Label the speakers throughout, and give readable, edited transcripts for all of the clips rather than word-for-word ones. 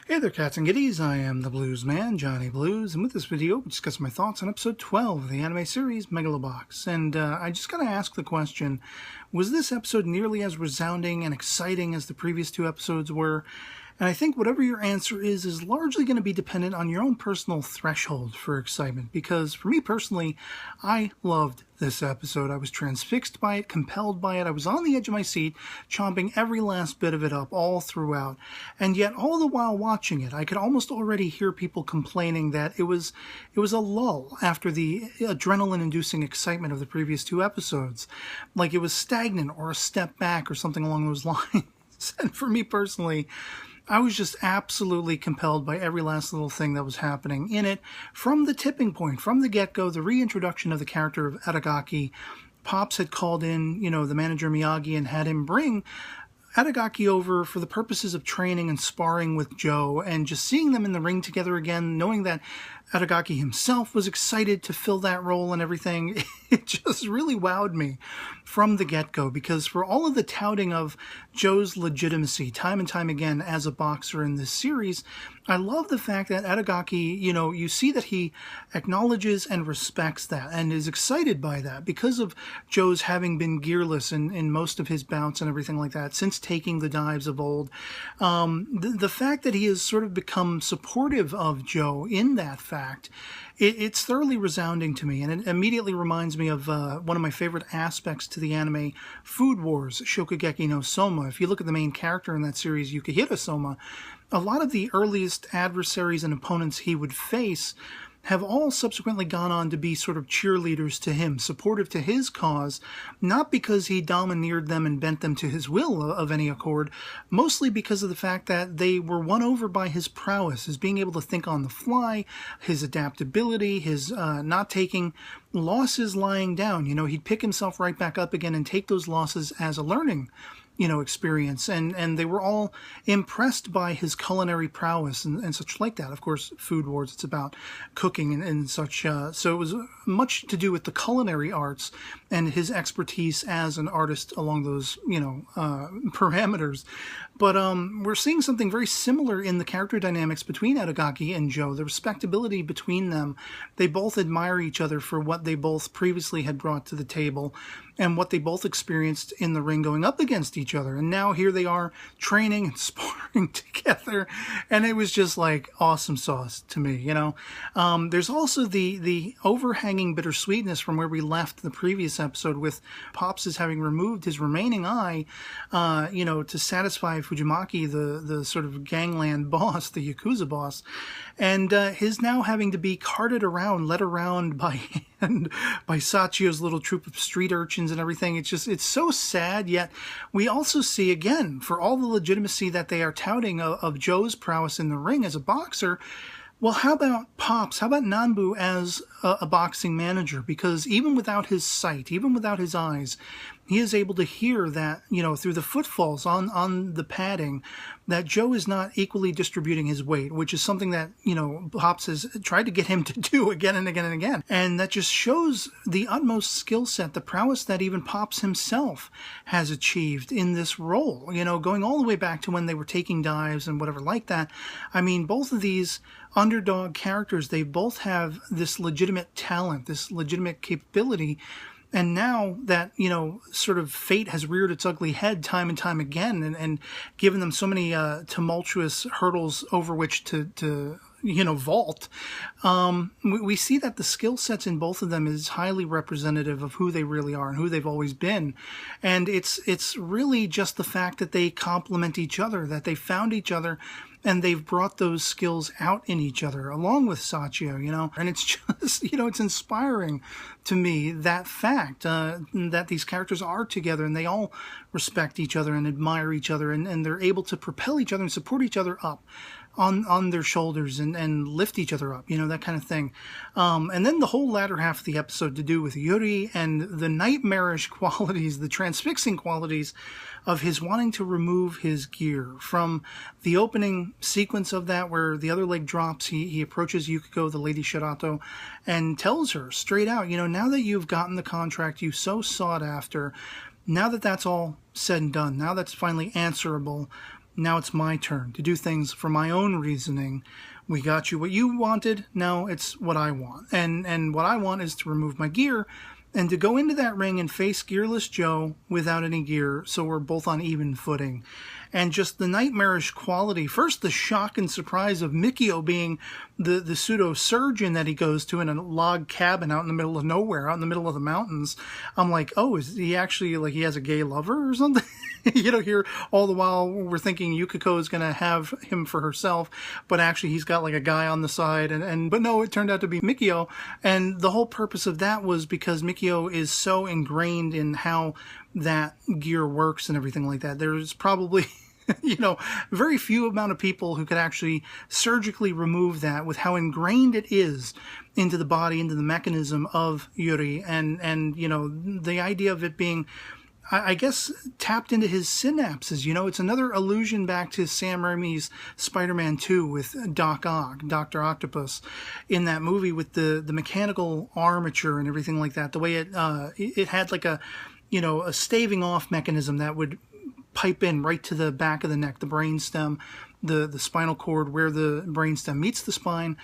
Speaker 1: Hey there, cats and kitties. I am the Blues Man, Johnny Blues, and with this video, we'll discuss my thoughts on episode 12 of the anime series, Megalo Box. And I just gotta ask the question, was this episode nearly as resounding and exciting as the previous two episodes were? And I think whatever your answer is largely going to be dependent on your own personal threshold for excitement, because for me personally, I loved this episode. I was transfixed by it, compelled by it. I was on the edge of my seat, chomping every last bit of it up all throughout. And yet, all the while watching it, I could almost already hear people complaining that it was a lull after the adrenaline-inducing excitement of the previous two episodes. Like it was stagnant or a step back or something along those lines. And for me personally, I was just absolutely compelled by every last little thing that was happening in it. From the tipping point, from the get-go, the reintroduction of the character of Aragaki. Pops had called in, the manager Miyagi and had him bring Aragaki over for the purposes of training and sparring with Joe, and just seeing them in the ring together again, knowing that Aragaki himself was excited to fill that role and everything, it just really wowed me from the get-go, because for all of the touting of Joe's legitimacy time and time again as a boxer in this series, I love the fact that Aragaki, you see that he acknowledges and respects that and is excited by that because of Joe's having been gearless in most of his bouts and everything like that since taking the dives of old. The fact that he has sort of become supportive of Joe in that fact, it's thoroughly resounding to me, and it immediately reminds me of one of my favorite aspects to the anime, Food Wars, Shokugeki no Soma. If you look at the main character in that series, Yukihira Soma, a lot of the earliest adversaries and opponents he would face have all subsequently gone on to be sort of cheerleaders to him, supportive to his cause, not because he domineered them and bent them to his will of any accord, mostly because of the fact that they were won over by his prowess, his being able to think on the fly, his adaptability, his not taking losses lying down. He'd pick himself right back up again and take those losses as a learning experience, and they were all impressed by his culinary prowess and such like that. Of course, Food Wars, it's about cooking and such, so it was much to do with the culinary arts and his expertise as an artist along those, parameters. But we're seeing something very similar in the character dynamics between Aragaki and Joe, the respectability between them. They both admire each other for what they both previously had brought to the table and what they both experienced in the ring going up against each other. And now here they are training and sparring together, and it was just like awesome sauce to me, There's also the overhanging bittersweetness from where we left the previous episode with Pops as having removed his remaining eye, to satisfy Fujimaki, the sort of gangland boss, the Yakuza boss, and his now having to be carted around, led around by hand by Sachio's little troop of street urchins and everything. It's so sad, yet we also see, again, for all the legitimacy that they are touting of Joe's prowess in the ring as a boxer, well, how about Pops? How about Nanbu as a boxing manager? Because even without his sight, even without his eyes, he is able to hear that, through the footfalls on the padding, that Joe is not equally distributing his weight, which is something that, Pops has tried to get him to do again and again and again. And that just shows the utmost skill set, the prowess that even Pops himself has achieved in this role, going all the way back to when they were taking dives and whatever like that. I mean, both of these underdog characters, they both have this legitimate talent, this legitimate capability. And now that, sort of fate has reared its ugly head time and time again and given them so many tumultuous hurdles over which to vault, we see that the skill sets in both of them is highly representative of who they really are and who they've always been. And it's really just the fact that they complement each other, that they found each other, and they've brought those skills out in each other, along with Sachio, and it's just, it's inspiring to me, that fact, that these characters are together, and they all respect each other and admire each other, and they're able to propel each other and support each other up on their shoulders and lift each other up, that kind of thing. And then the whole latter half of the episode to do with Yuri and the nightmarish qualities, the transfixing qualities of his wanting to remove his gear. From the opening sequence of that, where the other leg drops, he approaches Yukiko, the Lady Shirato, and tells her straight out, now that you've gotten the contract you so sought after, now that that's all said and done, now that's finally answerable, now it's my turn to do things for my own reasoning. We got you what you wanted, now it's what I want. And what I want is to remove my gear and to go into that ring and face Gearless Joe without any gear, so we're both on even footing. And just the nightmarish quality, first the shock and surprise of Mikio being the pseudo-surgeon that he goes to in a log cabin out in the middle of nowhere, out in the middle of the mountains. I'm like, oh, is he actually, like, he has a gay lover or something? You know, here all the while we're thinking Yukiko is going to have him for herself, but actually he's got like a guy on the side, but no, it turned out to be Mikio. And the whole purpose of that was because Mikio is so ingrained in how that gear works and everything like that. There's probably you know, very few amount of people who could actually surgically remove that with how ingrained it is into the body, into the mechanism of Yuri. And you know, the idea of it being, I guess, tapped into his synapses. You know, it's another allusion back to Sam Raimi's Spider-Man 2 with Doc Ock, Dr. Octopus, in that movie with the mechanical armature and everything like that. The way it had like a, you know, a staving off mechanism that would pipe in right to the back of the neck, the brainstem, the spinal cord where the brainstem meets the spine.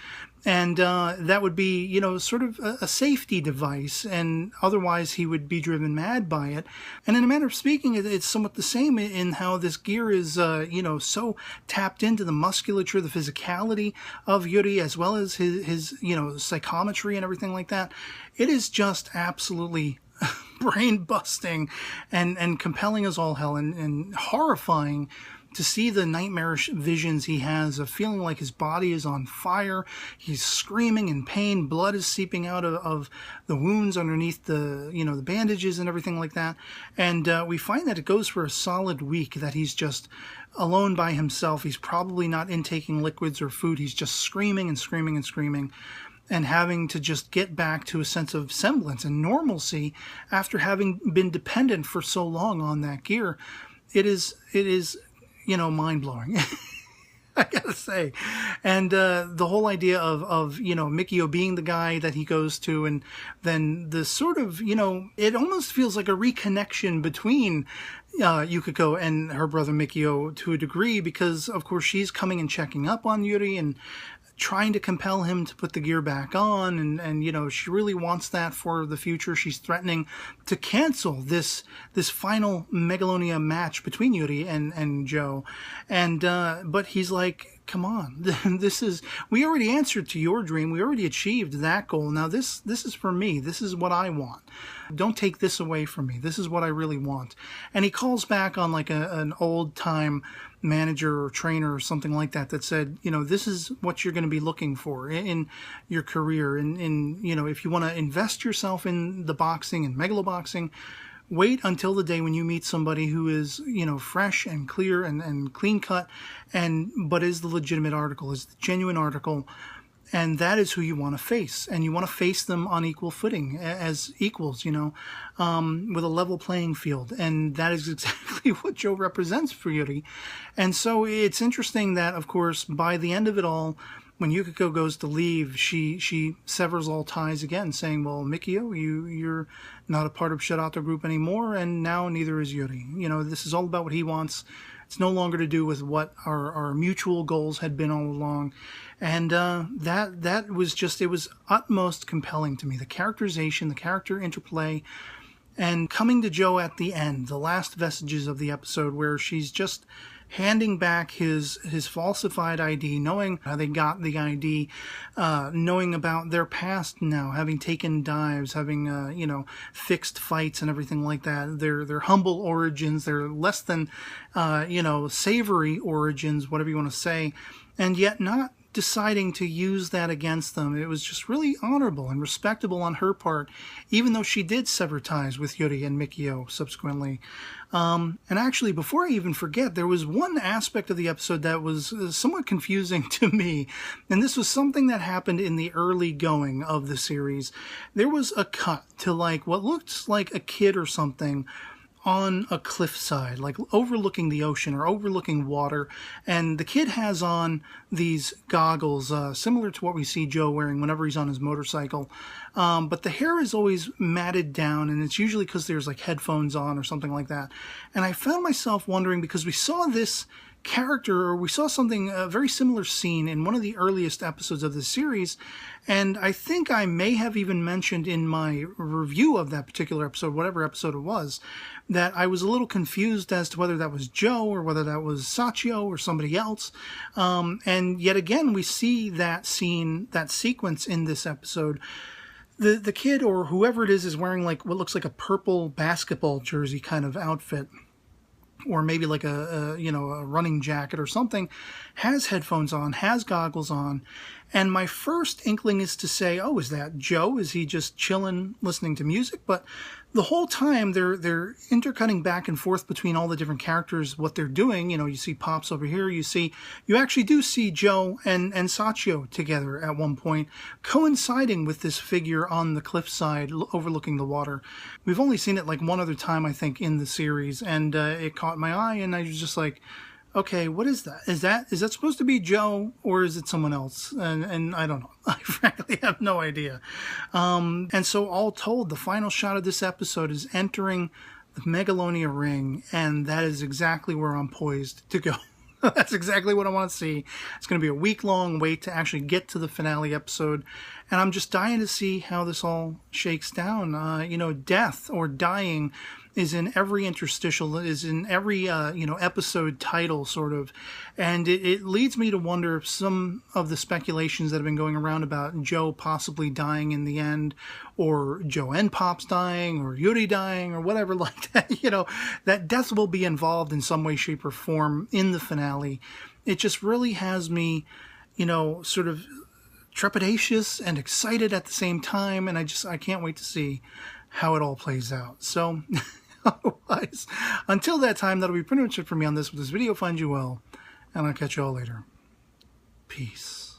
Speaker 1: And that would be, you know, sort of a safety device, and otherwise he would be driven mad by it. And in a manner of speaking, it's somewhat the same in how this gear is, you know, so tapped into the musculature, the physicality of Yuri, as well as his you know, psychometry and everything like that. It is just absolutely brain-busting and compelling as all hell, and horrifying to see the nightmarish visions he has of feeling like his body is on fire. He's screaming in pain. Blood is seeping out of the wounds underneath the, you know, the bandages and everything like that. And we find that it goes for a solid week that he's just alone by himself. He's probably not intaking liquids or food. He's just screaming and screaming and screaming, and having to just get back to a sense of semblance and normalcy after having been dependent for so long on that gear. It is, you know, mind-blowing, I gotta say. And the whole idea of, you know, Mikio being the guy that he goes to, and then the sort of, you know, it almost feels like a reconnection between Yukiko and her brother Mikio to a degree, because, of course, she's coming and checking up on Yuri and trying to compel him to put the gear back on, and you know, she really wants that for the future. She's threatening to cancel this final Megalonia match between Yuri and Joe, and but he's like, come on, we already answered to your dream, we already achieved that goal, now this is for me, this is what I want, don't take this away from me, this is what I really want. And he calls back on like an old time manager or trainer or something like that said, you know, this is what you're going to be looking for in your career. In you know, if you want to invest yourself in the boxing and megalo boxing, wait until the day when you meet somebody who is, you know, fresh and clear and clean cut, but is the legitimate article, is the genuine article. And that is who you want to face. And you want to face them on equal footing, as equals, you know, with a level playing field. And that is exactly what Joe represents for Yuri. And so it's interesting that, of course, by the end of it all, when Yukiko goes to leave, she severs all ties again, saying, well, Mikio, you're not a part of Shirato Group anymore, and now neither is Yuri. You know, this is all about what he wants. It's no longer to do with what our mutual goals had been all along. And that was just, it was utmost compelling to me. The characterization, the character interplay, and coming to Joe at the end, the last vestiges of the episode, where she's just handing back his falsified ID, knowing how they got the ID, knowing about their past now, having taken dives, having, you know, fixed fights and everything like that, their humble origins, their less than, you know, savory origins, whatever you want to say, and yet not deciding to use that against them. It was just really honorable and respectable on her part, even though she did sever ties with Yuri and Mikio subsequently. And actually, before I even forget, there was one aspect of the episode that was somewhat confusing to me, and this was something that happened in the early going of the series. There was a cut to like what looked like a kid or something on a cliffside, like overlooking the ocean or overlooking water, and the kid has on these goggles similar to what we see Joe wearing whenever he's on his motorcycle, but the hair is always matted down, and it's usually because there's like headphones on or something like that. And I found myself wondering, because we saw this character, or we saw something, a very similar scene in one of the earliest episodes of the series, and I think I may have even mentioned in my review of that particular episode, whatever episode it was, that I was a little confused as to whether that was Joe or whether that was Sachio or somebody else. And yet again, we see that scene, that sequence in this episode. The kid, or whoever it is wearing like what looks like a purple basketball jersey kind of outfit, or maybe like a running jacket or something, has headphones on, has goggles on. And my first inkling is to say, oh, is that Joe? Is he just chilling, listening to music? But the whole time they're intercutting back and forth between all the different characters, what they're doing. You see Pops over here. You actually do see Joe and Sachio together at one point, coinciding with this figure on the cliffside overlooking the water. We've only seen it like one other time, I think, in the series, and it caught my eye, and I was just like, okay, what is that? Is that supposed to be Joe, or is it someone else? And I don't know. I frankly have no idea. And so all told, the final shot of this episode is entering the Megalonia ring, and that is exactly where I'm poised to go. That's exactly what I want to see. It's going to be a week-long wait to actually get to the finale episode, and I'm just dying to see how this all shakes down. Death or dying is in every interstitial, is in every episode title, sort of, and it leads me to wonder if some of the speculations that have been going around about Joe possibly dying in the end, or Joe and Pops dying, or Yuri dying, or whatever like that, that death will be involved in some way, shape, or form in the finale. It just really has me, sort of trepidatious and excited at the same time, and I can't wait to see how it all plays out. So otherwise, until that time, that'll be pretty much it for me on this. If this video finds you well, and I'll catch you all later. Peace.